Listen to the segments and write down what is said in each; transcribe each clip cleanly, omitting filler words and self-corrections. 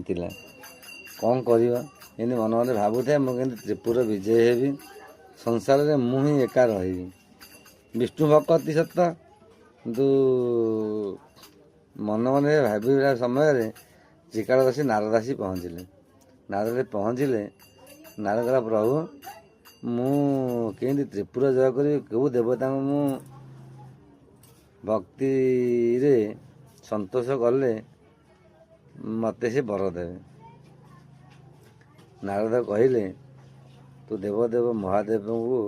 ଚିନ୍ତିଲା କ'ଣ କରିବ। ଏମିତି ମନେ ମନେ ଭାବୁଥାଏ ମୁଁ କେମିତି ତ୍ରିପୁର ବିଜୟ ହେବି, ସଂସାରରେ ମୁଁ ହିଁ ଏକା ରହିବି। ବିଷ୍ଣୁ ଭକ୍ତି ସତ, କିନ୍ତୁ ମନେ ମନେ ଭାବିବା ସମୟରେ ଶ୍ରୀକାଳରେ ଆସି ନାରଦ ଆସି ପହଞ୍ଚିଲେ। ନାରଦ ପହଞ୍ଚିଲେ, ନାରଦ କହିଲା ପ୍ରଭୁ ମୁଁ କେମିତି ତ୍ରିପୁର ଜୟ କରିବି, କେଉଁ ଦେବତାଙ୍କୁ ମୁଁ ଭକ୍ତିରେ ସନ୍ତୋଷ କଲେ ମୋତେ ସେ ବର ଦେବେ। ନାରଦ କହିଲେ ତୁ ଦେବଦେବ ମହାଦେବଙ୍କୁ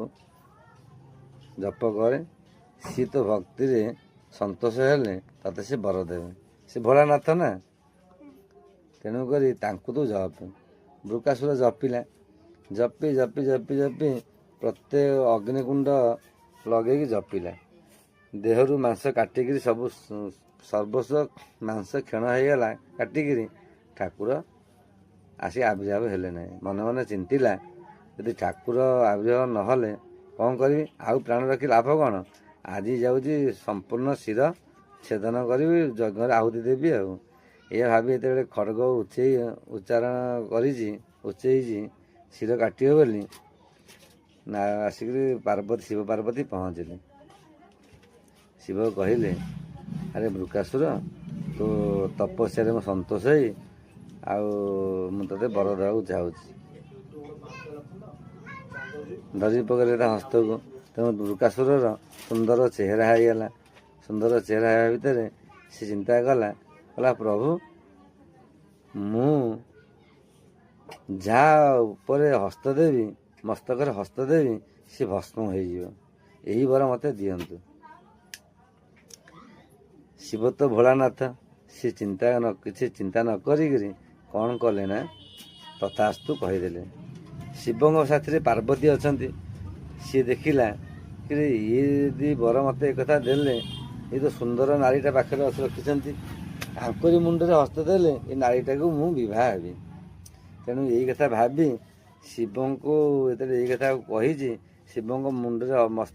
ଜପ କରେ, ସିଏ ତ ଭକ୍ତିରେ ସନ୍ତୋଷ ହେଲେ ତତେ ସେ ବର ଦେବେ। ସେ ଭୋଳାନାଥ ନା, ତେଣୁକରି ତାଙ୍କୁ ତୁ ଜପ। ବୃକାସୁର ଜପିଲା, ଜପି ଜପି ଜପି ଜପି ପ୍ରତ୍ୟେକ ଅଗ୍ନିକୁଣ୍ଡ ଲଗେଇକି ଜପିଲା। ଦେହରୁ ମାଂସ କାଟିକିରି ସବୁ ସର୍ବସ୍ୱ ମାଂସ କ୍ଷଣ ହେଇଗଲା କାଟିକିରି, ଠାକୁର ଆସି ଆବିର୍ଭାବ ହେଲେ ନାହିଁ। ମନେ ମନେ ଚିନ୍ତିଲା ଯଦି ଠାକୁର ଆବିର୍ଭାବ ନହେଲେ କ'ଣ କରିବି, ଆଉ ପ୍ରାଣ ରଖି ଲାଭ କ'ଣ। ଆଜି ଯାଉଛି ସମ୍ପୂର୍ଣ୍ଣ ଶିର ଛେଦନ କରିବି, ଯଜ୍ଞରେ ଆହୁତି ଦେବି। ଆଉ ଏହା ଭାବି ଯେତେବେଳେ ଖଡ଼ଗ ଉଚ୍ଚାରଣ କରିଛି, ଉଚ୍ଚେଇଛି ଶିର କାଟିବ ବୋଲି, ନା ଆସିକିରି ଶିବ ପାର୍ବତୀ ପହଞ୍ଚିଲେ। ଶିବ କହିଲେ ଆରେ ବୃକାସୁର, ତୋ ତପସ୍ୟାରେ ମୁଁ ସନ୍ତୋଷ ହେଇ ଆଉ ମୁଁ ତୋତେ ବର ଦେବାକୁ ଚାହୁଁଛି। ଧରି ପକେଇଲେ ତା ହସ୍ତକୁ। ତେଣୁ ବୃକାସୁରର ସୁନ୍ଦର ଚେହେରା ହେଇଗଲା। ସୁନ୍ଦର ଚେହେରା ହେବା ଭିତରେ ସେ ଚିନ୍ତା କଲା ପ୍ରଭୁ ମୁଁ ଯାହା ଉପରେ ହସ୍ତ ଦେବି, ମସ୍ତକରେ ହସ୍ତ ଦେବି, ସେ ଭସ୍ମ ହେଇଯିବ। ଏହି ବର ମୋତେ ଦିଅନ୍ତୁ। ଶିବ ତ ଭୋଳାନାଥ, ସେ କିଛି ଚିନ୍ତା ନ କରିକିରି କ'ଣ କଲେ ନା ତଥାସ୍ତୁ କହିଦେଲେ। ଶିବଙ୍କ ସାଥିରେ ପାର୍ବତୀ ଅଛନ୍ତି। ସିଏ ଦେଖିଲା କି ଇଏ ଯଦି ବର ମୋତେ ଏକଥା ଦେଲେ, ଏ ତ ସୁନ୍ଦର ନାରୀଟା ପାଖରେ ରଖିଛନ୍ତି, ତାଙ୍କରି ମୁଣ୍ଡରେ ହସ୍ତ ଦେଲେ ଏ ନାରୀଟାକୁ ମୁଁ ବିବାହ ହେବି। ତେଣୁ ଏଇ କଥା ଭାବି ଶିବଙ୍କୁ ଯେତେବେଳେ ଏଇ କଥା କହିଛି, ଶିବଙ୍କ ମୁଣ୍ଡରେ